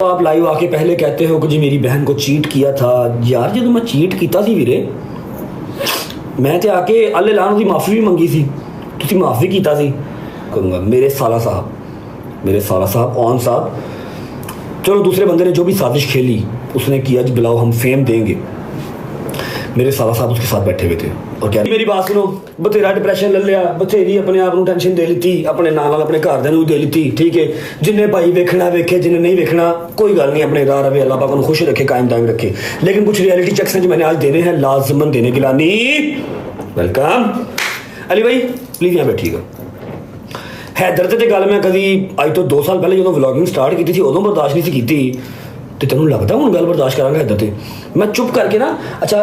तो आप लाइव आके पहले कहते हो कि जी मेरी बहन को चीट किया था। यार जो मैं चीट किया सी वीरे, मैं तो आके अल्ले लान की माफ़ी भी मंगी सी, तुसी माफ़ी किया सी। कहूँगा मेरे साला साहब ऑन साहब, चलो दूसरे बंदे ने जो भी साजिश खेली उसने किया, जी बुलाओ हम फेम देंगे। मेरे साला साहब उसके साथ बैठे हुए थे और क्या मेरी बात सुनो, बथेरा डिप्रैशन ले लिया, बथेरी अपने आप को टेंशन दे ली, अपने नाल अपने घरदियां नूं दे ली। ठीक है, जिन्हें भाई वेखना वेखे, जिन्हें नहीं वेखना कोई गल नहीं, अपने राह रवे, अल्लाह पाक उन्हें खुश रखे, कायम दायम रखे। लेकिन कुछ रियलिटी चेक्स हैं जो मैंने आज देने हैं, लाजमन देने गिलानी। वेलकम अली भाई, प्लीज़ यहाँ बैठिएगा। हैदर ते गल मैं कभी अज तो 2 साल पहले जो व्लॉगिंग स्टार्ट की थी उदों बर्दाश्त नहीं सी की, तो तेनों लगता हूँ गल बर्दाश्त करांगा हैदर ते? मैं चुप करके ना, अच्छा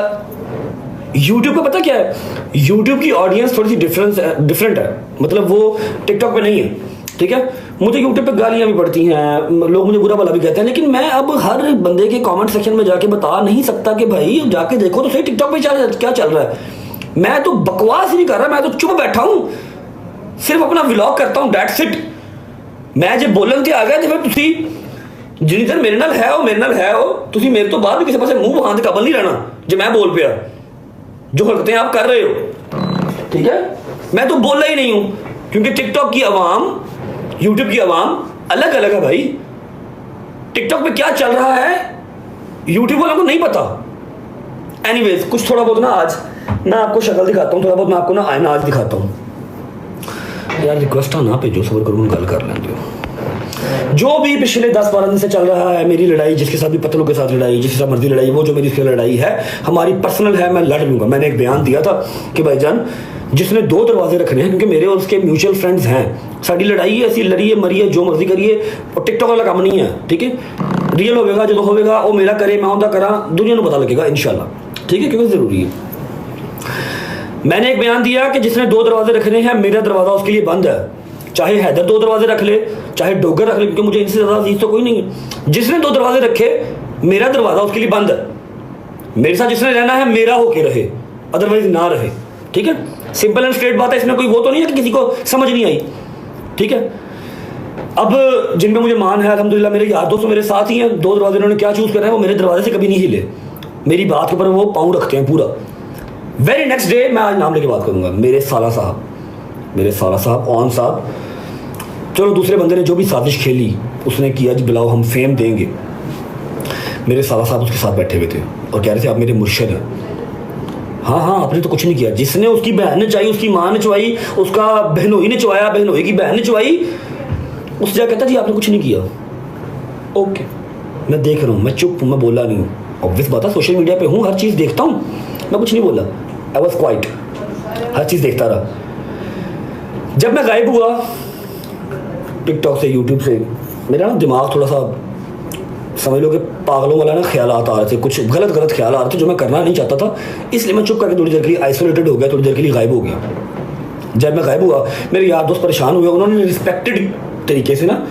यूट्यूब पे पता क्या है, यूट्यूब की ऑडियंस थोड़ी सी डिफरेंट है, मतलब वो टिकटॉक पे नहीं है। ठीक है, मुझे यूट्यूब पे गालियाँ भी पड़ती हैं, लोग मुझे बुरा भला भी कहते हैं, लेकिन मैं अब हर बंदे के कमेंट सेक्शन में जाके बता नहीं सकता कि भाई जाके देखो तो सही टिकटॉक पे क्या चल रहा है। मैं तो बकवास ही नहीं कर रहा, मैं तो चुप बैठा हूँ, सिर्फ अपना व्लॉग करता हूँ, डेट्स इट। मैं जो बोलन ते आ गया तो फिर तुसी जिन्नी देर मेरे नाल है हो, तुसी मेरे तो बाद भी किसी पासे मुंह बहाने काबल नहीं रहना जो मैं बोल पिया, जो हरकतें आप कर रहे हो। ठीक है, मैं तो बोला ही नहीं हूं, क्योंकि टिकटॉक की आवाम, यूट्यूब की आवाम अलग अलग है भाई। टिकटॉक पे क्या चल रहा है यूट्यूब वालों को नहीं पता। एनीवेज, कुछ थोड़ा बहुत ना आज मैं आपको शक्ल दिखाता हूँ, थोड़ा बहुत मैं आपको ना आईना आज दिखाता हूँ। यार रिक्वेस्ट ना भेजो, सबर करो, गल कर लेंगे। जो भी पिछले 10-12 दिन से चल रहा है, मेरी लड़ाई, जिसके साथ भी पतलों के साथ लड़ाई, जिसके साथ मर्जी लड़ाई, वो जो मेरी लड़ाई है हमारी पर्सनल है, मैं लड़ लूंगा। मैंने एक बयान दिया था कि भाईजान जिसने 2 दरवाजे रखने हैं, क्योंकि मेरे और उसके म्यूचुअल फ्रेंड्स हैं, साड़ी लड़ाई है, ऐसी लड़िए मरिए जो मर्जी करिए, और टिकटॉक वाला काम नहीं है। ठीक है, रियल होगा जो होगा वो मेरा करे, मैं उनका करा, दुनिया को पता लगेगा इंशाल्लाह। ठीक है, क्योंकि जरूरी है। मैंने एक बयान दिया कि जिसने 2 दरवाजे रखने हैं, मेरा दरवाजा उसके लिए बंद है, चाहे हैदर 2 दरवाजे रख ले, चाहे डोगर रख ले, क्योंकि मुझे इनसे ज़्यादा अजीज तो कोई नहीं है। जिसने 2 दरवाजे रखे, मेरा दरवाजा उसके लिए बंद है। मेरे साथ जिसने रहना है मेरा होके रहे, अदरवाइज ना रहे। ठीक है, सिंपल एंड स्ट्रेट बात है, इसमें कोई वो तो नहीं है कि किसी को समझ नहीं आई। ठीक है, अब जिनमें मुझे मान है अल्हम्दुलिल्लाह, मेरे यार दोस्त मेरे साथ ही हैं, 2 दरवाजे उन्होंने क्या चूज़ करा है, वो मेरे दरवाजे से कभी नहीं हिले, मेरी बात के ऊपर वो पाँव रखते हैं पूरा। वेरी नेक्स्ट डे मैं आज नाम लेके बात करूंगा, मेरे साला साहब ऑन साहब, चलो दूसरे बंदे ने जो भी साजिश खेली उसने किया, जी बुलाओ हम फेम देंगे। मेरे साला साहब उसके साथ बैठे हुए थे और कह रहे थे आप मेरे मुर्शिद हैं। हाँ, आपने तो कुछ नहीं किया। जिसने उसकी बहन ने चुवाई, उसकी माँ ने चुवाई, उसका बहनोई ने चुवाया, बहनोई की बहन ने चुवाई, उस जगह कहता जी आपने कुछ नहीं किया। ओके, मैं देख रहा हूँ, मैं चुप हूँ, मैं बोला नहीं हूँ। ऑब्वियस बात है, सोशल मीडिया पे हूँ, हर चीज़ देखता हूँ, मैं कुछ नहीं बोला, आई वॉज क्वाइट, हर चीज़ देखता रहा। जब मैं गायब हुआ टिकटॉक से, यूट्यूब से, मेरा ना दिमाग थोड़ा सा समझ लो कि पागलों वाला ना ख्याल आ रहे थे, कुछ गलत ख्याल आ रहे थे जो मैं करना नहीं चाहता था, इसलिए मैं चुप करके थोड़ी देर के लिए आइसोलेटेड हो गया, थोड़ी देर के लिए गायब हो गया। जब मैं गायब हुआ, मेरे यार दोस्त परेशान हुए, उन्होंने रिस्पेक्टेड तरीके से ना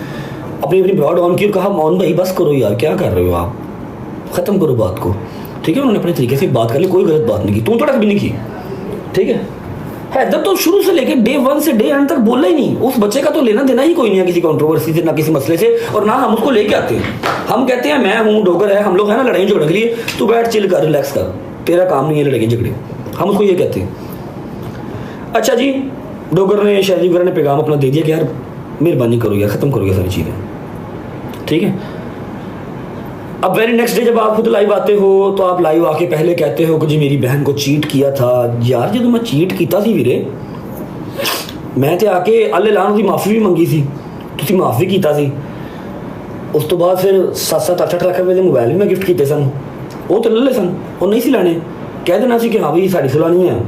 अपनी ब्रॉड ऑन की और कहा मौन भाई बस करो यार, क्या कर रहे हो आप, ख़त्म करो बात को। ठीक है, उन्होंने अपने तरीके से बात कर ली, कोई गलत बात नहीं की, तू तड़क भी नहीं की। ठीक है, हैदर तो शुरू से लेके डे 1 से डे एंड तक बोला ही नहीं। उस बच्चे का तो लेना देना ही कोई नहीं है किसी कंट्रोवर्सी से, ना किसी मसले से, और ना हम उसको लेके आते हैं। हम कहते हैं मैं हूँ, डोगर है, हम लोग है ना लड़ाई झगड़ने के लिए, तू बैठ चिल कर, रिलैक्स कर, तेरा काम नहीं है लड़ाई झगड़े, हम उसको ये कहते हैं। अच्छा जी, डोगर ने, शहजी वगैरह ने पैगाम अपना दे दिया कि यार मेहरबानी करो यार, ख़त्म करो यार सारी चीज़ें। ठीक है, अब वेरी नेक्स्ट डे जब आप खुद लाइव आते हो तो आप लाइव आके पहले कहते हो कि जी मेरी बहन को चीट किया था। यार जो मैं चीट किया सी वीरे, मैं तो आके अल्ले लान की माफ़ी भी मंगी सी, तुसी माफ़ी किया सी। उस तो बाद फिर 7-8 लाख रुपए के मोबाइल भी मैं गिफ्ट किए सन, वो तो ले सन, वो नहीं सी लाने, कह देना सी कि हाँ भाई साड़ी सुलानी है,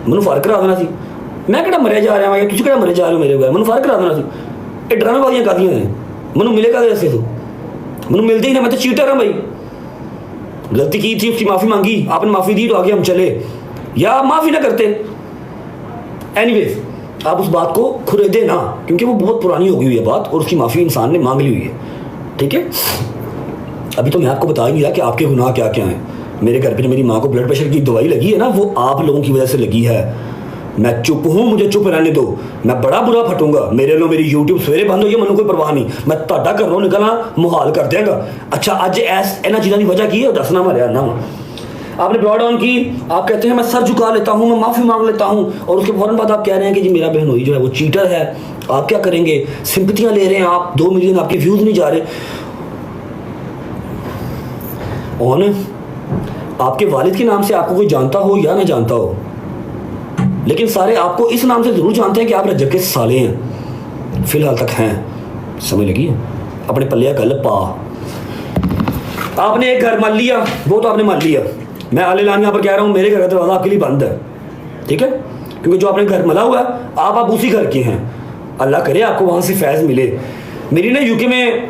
मैनू फर्क करा देना सी। मैं किहड़ा मरिया जा रहा या तुसी किहड़ा मरे जा रहे हो मेरे बगैर, मैनू फर्क करा देना सी। ये ड्रामेबाजियां करदियां ने, मैनू मिलेगा दे तो मैंने मिलते ही ना, मैं तो चीटर हाँ भाई। गलती की थी, उसकी माफ़ी मांगी, आपने माफ़ी दी तो आगे हम चले, या माफ़ी ना करते। एनीवेज, आप उस बात को खुरेदे ना, क्योंकि वो बहुत पुरानी हो गई हुई है बात, और उसकी माफ़ी इंसान ने मांग ली हुई है। ठीक है, अभी तो मैं आपको बता ही दिया कि आपके गुनाह क्या क्या हैं। मेरे घर पे जो मेरी माँ को ब्लड प्रेशर की दवाई लगी है ना, वो आप लोगों की वजह से लगी है। मैं चुप हूँ, मुझे चुप रहने दो। मैं बड़ा बुरा फटूंगा, मेरे लो मेरी यूट्यूब सवेरे बंद हो गई, मैंने कोई परवाह नहीं, मैं ਤੁਹਾਡਾ घरों निकलना मुहाल कर देगा। अच्छा अज इन्होंने चीज़ों की वजह की है दसना मैं रहा ना। आपने ब्रॉड ऑन की, आप कहते हैं मैं सर झुका लेता हूँ, मैं माफ़ी मांग लेता हूँ, और उसके फौरन बाद आप कह रहे हैं कि जी मेरा बहनोई जो है वो चीटर है। आप क्या करेंगे? सिंपतियाँ ले रहे हैं आप, 2 मिलियन आपके व्यूज़ नहीं जा रहे। और आपके वालिद के नाम से आपको कोई जानता हो या ना जानता हो, लेकिन सारे आपको इस नाम से ज़रूर जानते हैं कि आप रजब के साले हैं, फिलहाल तक हैं। समझ लगी? अपने पल्ले गल पा। आपने एक घर मान लिया, वो तो आपने मान लिया। मैं आले लान यहाँ पर कह रहा हूँ, मेरे घर का दरवाज़ा आपके लिए बंद है, ठीक है? क्योंकि जो आपने घर मला हुआ है आप उसी घर के हैं। अल्लाह करे आपको वहाँ से फैज़ मिले। मेरी ना यूके में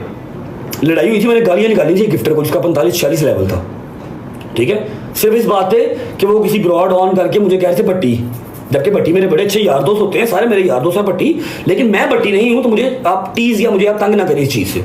लड़ाई हुई थी, मैंने गालियाँ निकाली थी गिफ्टर को, जिसका 45-46 लेवल था, ठीक है? सिर्फ इस बात पे कि वो किसी ब्रॉड ऑन करके मुझे कह रहे थे भट्टी, जबकि भट्टी मेरे बड़े अच्छे यार दोस्त होते हैं, सारे मेरे यार दोस्त हैं भट्टी, लेकिन मैं भट्टी नहीं हूँ। तो मुझे आप टीज़ या मुझे आप तंग ना करें इस चीज़ से।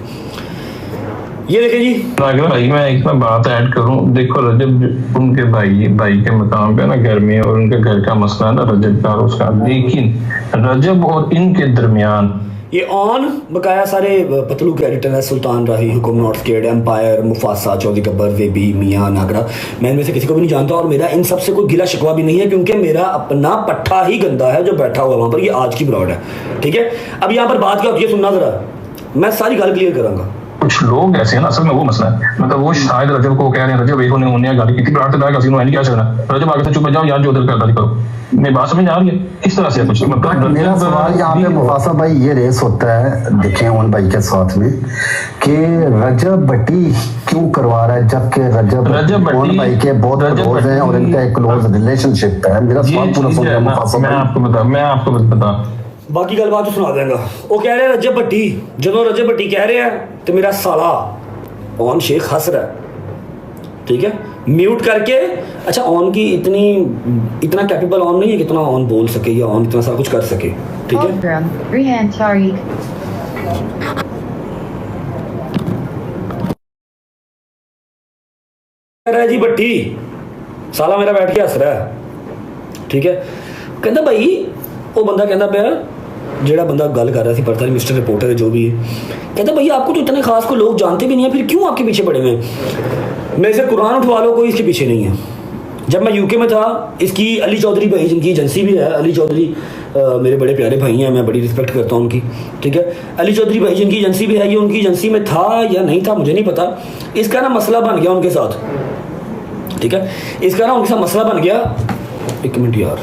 ये देखें जी भाई, मैं एक ना बात ऐड करूं। देखो रजब उनके भाई के मकाम पे ना घर में, और उनके घर का मसला ना रजब का और उसका, लेकिन रजब और इनके दरमियान ये ऑन बकाया सारे पतलू के एडिटर है, Sultan Rahi, Hukum not scared, empire, Mufasa, Chaudhary Gabbar, वेबी, मियां, नागरा। मैं इनमें से किसी को भी नहीं जानता और मेरा इन सब से कोई गिला शिकवा भी नहीं है, क्योंकि मेरा अपना पट्टा ही गंदा है जो बैठा हुआ वहाँ पर। ये आज की ब्रॉड है, ठीक है? अब यहाँ पर बात क्या होती है सुनना जरा, मैं सारी गल क्लियर करूँगा। कुछ लोग ऐसे हैं ना, असल में वो मसला है, मतलब वो शायद रजब को कह रहे हैं, रजब एक उन्हें गाली की थी, ब्रांड तक किसी ने नहीं क्या करना, रजब आगे से चुप जाओ यार, जो दिल करता करो। मैं बात समझ आ रही है इस तरह से कुछ, मतलब मेरा सवाल यहाँ पे मुफासा भाई ये रेस होता है, देखें उन भाई के साथ में, कि रजब भट्टी क्यों करवा रहा है, जबकि रजब उन भाई के बहुत क्लोज हैं और इनका एक क्लोज रिलेशनशिप है। मेरा सवाल पूरा सुन रहा मुफासा भाई। मैं आपको बता बाकी गल बात तो सुना देंगे। वो कह रहे हैं रजब भट्टी, जो रजब भट्टी कह रहे हैं तो मेरा साला ऑन शेख हंस रहा है, ठीक है? म्यूट करके। अच्छा ऑन की इतना कैपेबल ऑन नहीं है कितना ऑन बोल सके या ऑन इतना सारा कुछ कर सके, ठीक है? कह रहा है जी भट्टी साला मेरा बैठ के हंस रहा है, ठीक है? कहता भाई, वो बंदा कहता पाया, जेड़ा बंदा गल कर रहा थी, पता नहीं मिस्टर रिपोर्टर है जो भी है, कहता भैया आपको तो इतने खास को लोग जानते भी नहीं है, फिर क्यों आपके पीछे पड़े हुए हैं? मेरे से कुरान उठवा लो, कोई इसके पीछे नहीं है। जब मैं यूके में था, इसकी अली चौधरी भाई जिनकी एजेंसी भी है, अली चौधरी मेरे बड़े प्यारे भाई हैं, मैं बड़ी रिस्पेक्ट करता हूँ उनकी, ठीक है? अली चौधरी भाई जिनकी एजेंसी भी है, ये उनकी एजेंसी में था या नहीं था मुझे नहीं पता। इसका ना मसला बन गया उनके साथ, ठीक है? इसका ना उनके साथ मसला बन गया। एक मिनट यार,